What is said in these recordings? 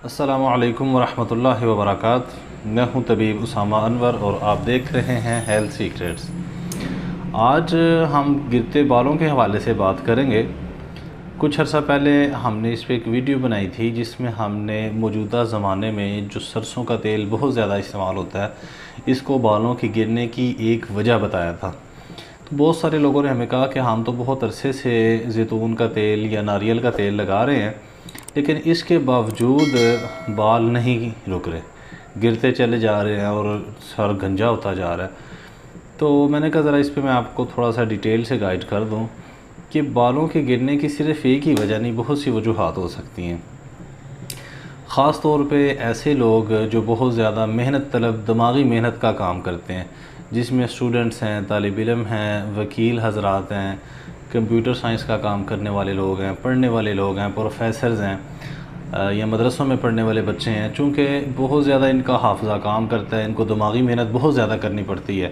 अस्सलामु अलैकुम वरहमतुल्लाहि वबरकातुहू। मैं हूं तबीब उसामा अनवर और आप देख रहे हैं हेल्थ सीक्रेट्स। आज हम गिरते बालों के हवाले से बात करेंगे। कुछ अर्सा पहले हमने इस पर एक वीडियो बनाई थी जिसमें हमने मौजूदा ज़माने में जो सरसों का तेल बहुत ज़्यादा इस्तेमाल होता है, इसको बालों के गिरने की एक वजह बताया था। तो बहुत सारे लोगों ने हमें कहा कि हम तो बहुत अरसे से ज़ैतून का तेल या नारियल का तेल लगा रहे हैं, लेकिन इसके बावजूद बाल नहीं रुक रहे, गिरते चले जा रहे हैं और सर गंजा होता जा रहा है। तो मैंने कहा ज़रा इस पे मैं आपको थोड़ा सा डिटेल से गाइड कर दूं कि बालों के गिरने की सिर्फ़ एक ही वजह नहीं, बहुत सी वजूहात हो सकती हैं। ख़ास तौर पे ऐसे लोग जो बहुत ज़्यादा मेहनत तलब दिमागी मेहनत का काम करते हैं, जिसमें स्टूडेंट्स हैं, तालिब इल्म हैं, वकील हजरात हैं, कंप्यूटर साइंस का काम करने वाले लोग हैं, पढ़ने वाले लोग हैं, प्रोफेसर्स हैं या मदरसों में पढ़ने वाले बच्चे हैं। चूँकि बहुत ज़्यादा इनका हाफजा काम करता है, इनको दिमागी मेहनत बहुत ज़्यादा करनी पड़ती है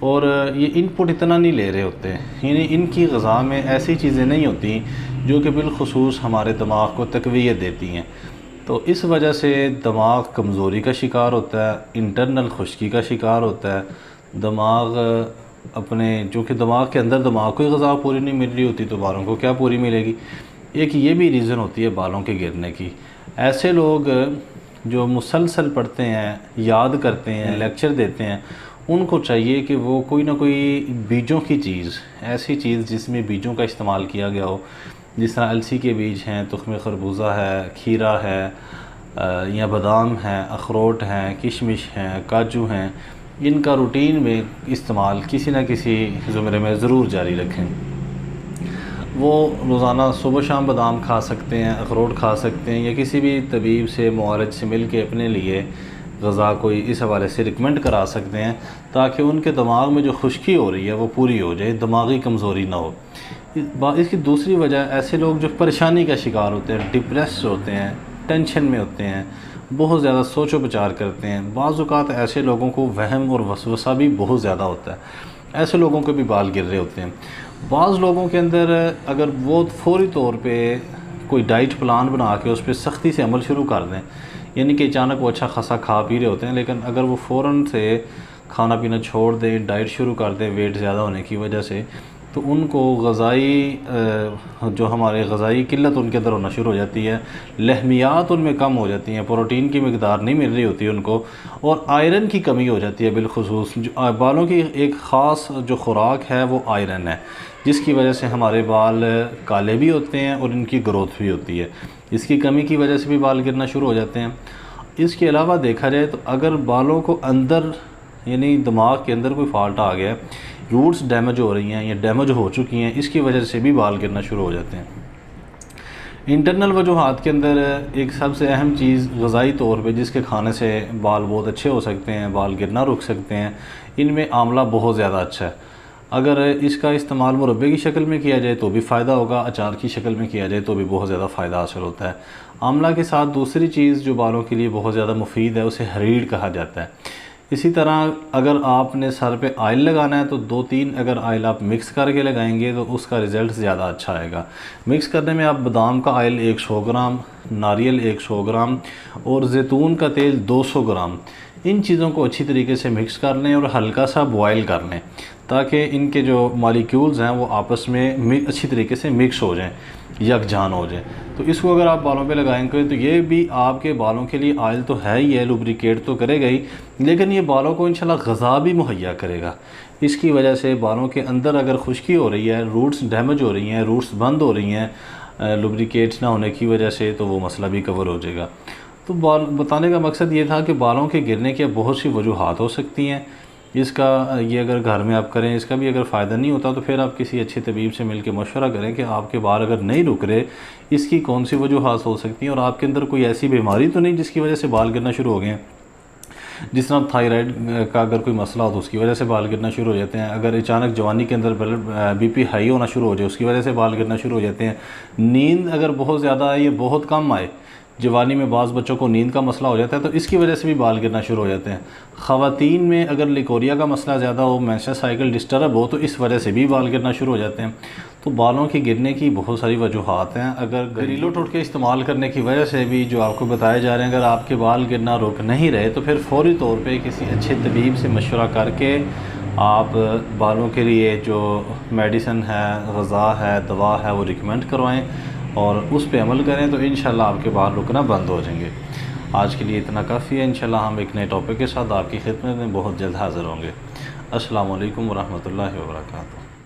और ये इनपुट इतना नहीं ले रहे होते, यानी इनकी ग़िज़ा में ऐसी चीज़ें नहीं होती जो कि बिलखुसूस हमारे दिमाग को तक़वियत देती हैं। तो इस वजह से दिमाग कमज़ोरी का शिकार होता है, इंटरनल खुश्की का शिकार होता है। दिमाग अपने जो कि दिमाग के अंदर दिमाग को ही ग़िज़ा पूरी नहीं मिल रही होती तो बालों को क्या पूरी मिलेगी। एक ये भी रीज़न होती है बालों के गिरने की। ऐसे लोग जो मुसलसल पढ़ते हैं, याद करते हैं, लेक्चर देते हैं, उनको चाहिए कि वो कोई ना कोई बीजों की चीज़, ऐसी चीज़ जिसमें बीजों का इस्तेमाल किया गया हो, जिस तरह अलसी के बीज हैं, तुख्म खरबूजा है, खीरा है या बादाम है, अखरोट हैं, किशमिश हैं, काजू हैं, इनका रूटीन में इस्तेमाल किसी न किसी ज़ुमरे में ज़रूर जारी रखें। वो रोज़ाना सुबह शाम बादाम खा सकते हैं, अखरोट खा सकते हैं या किसी भी तबीब से मुआरज से मिल के अपने लिए ग़िज़ा कोई इस हवाले से रिकमेंड करा सकते हैं, ताकि उनके दिमाग में जो खुश्की हो रही है वो पूरी हो जाए, दिमागी कमज़ोरी ना हो। इसकी दूसरी वजह ऐसे लोग जो परेशानी का शिकार होते हैं, डिप्रेस होते हैं, टेंशन में होते हैं, बहुत ज़्यादा सोचो विचार करते हैं। बाज़ औक़ात ऐसे लोगों को वहम और वसवसा भी बहुत ज़्यादा होता है, ऐसे लोगों के भी बाल गिर रहे होते हैं। बाज़ लोगों के अंदर अगर वो फ़ौरी तौर पे कोई डाइट प्लान बना के उस पर सख्ती से अमल शुरू कर दें, यानी कि अचानक वो अच्छा खासा खा पी रहे होते हैं, लेकिन अगर वो फ़ौरन से खाना पीना छोड़ दें, डाइट शुरू कर दें वेट ज़्यादा होने की वजह से, तो उनको ग़ज़ाई जो हमारे ग़ज़ाई किल्लत उनके अंदर होना शुरू हो जाती है, लहमियात उनमें कम हो जाती हैं, प्रोटीन की मकदार नहीं मिल रही होती उनको, और आयरन की कमी हो जाती है। बिलखुसूस जो बालों की एक ख़ास जो खुराक है वो आयरन है, जिसकी वजह से हमारे बाल काले भी होते हैं और इनकी ग्रोथ भी होती है। इसकी कमी की वजह से भी बाल गिरना शुरू हो जाते हैं। इसके अलावा देखा जाए तो अगर बालों को अंदर यानी दिमाग के अंदर कोई फॉल्ट आ गया, रूट्स डैमेज हो रही हैं या डैमेज हो चुकी हैं, इसकी वजह से भी बाल गिरना शुरू हो जाते हैं। इंटरनल वजूहात के अंदर एक सबसे अहम चीज़ ग़िज़ाई तौर पे जिसके खाने से बाल बहुत अच्छे हो सकते हैं, बाल गिरना रुक सकते हैं, इनमें आंवला बहुत ज़्यादा अच्छा है। अगर इसका इस्तेमाल मुरब्बे की शक्ल में किया जाए तो भी फ़ायदा होगा, अचार की शक्ल में किया जाए तो भी बहुत ज़्यादा फ़ायदा हासिल होता है। आंवला के साथ दूसरी चीज़ जो बालों के लिए बहुत ज़्यादा मुफीद है उसे हरीड़ कहा जाता है। इसी तरह अगर आपने सर पे ऑयल लगाना है तो 2-3 अगर ऑयल आप मिक्स करके लगाएंगे तो उसका रिज़ल्ट ज़्यादा अच्छा आएगा। मिक्स करने में आप बादाम का ऑयल 100 ग्राम, नारियल 100 ग्राम और ज़ैतून का तेल 200 ग्राम, इन चीज़ों को अच्छी तरीके से मिक्स कर लें और हल्का सा बॉयल कर लें, ताकि इनके जो मॉलिक्यूल्स हैं वो आपस में अच्छी तरीके से मिक्स हो जाएं, यकजान हो जाए। तो इसको अगर आप बालों पे लगाएंगे तो ये भी आपके बालों के लिए ऑयल तो है ही है, लुब्रिकेट तो करेगा ही, लेकिन ये बालों को इंशाल्लाह ग़िज़ा भी मुहैया करेगा। इसकी वजह से बालों के अंदर अगर खुश्की हो रही है, रूट्स डैमेज हो रही हैं, रूट्स बंद हो रही हैं लुब्रिकेट ना होने की वजह से, तो वो मसला भी कवर हो जाएगा। तो बाल बताने का मकसद ये था कि बालों के गिरने की बहुत सी वजूहात हो सकती हैं। इसका ये अगर घर में आप करें, इसका भी अगर फ़ायदा नहीं होता तो फिर आप किसी अच्छे तबीब से मिल के मशवरा करें कि आपके बाल अगर नहीं रुक रहे, इसकी कौन सी वजूहात हो सकती हैं और आपके अंदर कोई ऐसी बीमारी तो नहीं जिसकी वजह से बाल गिरना शुरू हो गए हैं। जिस तरह थायराइड का अगर कोई मसला हो तो उसकी वजह से बाल गिरना शुरू हो जाते हैं। अगर अचानक जवानी के अंदर बीपी हाई होना शुरू हो जाए उसकी वजह से बाल गिरना शुरू हो जाते हैं। नींद अगर बहुत ज़्यादा आए या बहुत कम आए जवानी में बाज़ बच्चों को नींद का मसला हो जाता है, तो इसकी वजह से भी बाल गिरना शुरू हो जाते हैं। ख़वातीन में अगर लिकोरिया का मसला ज़्यादा हो, मेंस्ट्रुअल साइकिल डिस्टर्ब हो, तो इस वजह से भी बाल गिरना शुरू हो जाते हैं। तो बालों के गिरने की बहुत सारी वजूहात हैं। अगर घरेलू टोटके इस्तेमाल करने की वजह से भी जो आपको बताए जा रहे हैं, अगर आपके बाल गिरना रुक नहीं रहे तो फिर फ़ौरी तौर पे किसी अच्छे तबीब से मशवरा करके आप बालों के लिए जो मेडिसिन है, ग़िज़ा है, दवा है, वो रिकमेंड करवाएं और उस पे अमल करें, तो इंशाल्लाह आपके बाल रुकना बंद हो जाएंगे। आज के लिए इतना काफ़ी है। इंशाल्लाह हम एक नए टॉपिक के साथ आपकी खिदमत में बहुत जल्द हाज़िर होंगे। अस्सलामु अलैकुम वरहमतुल्लाहि वबरकातुहू।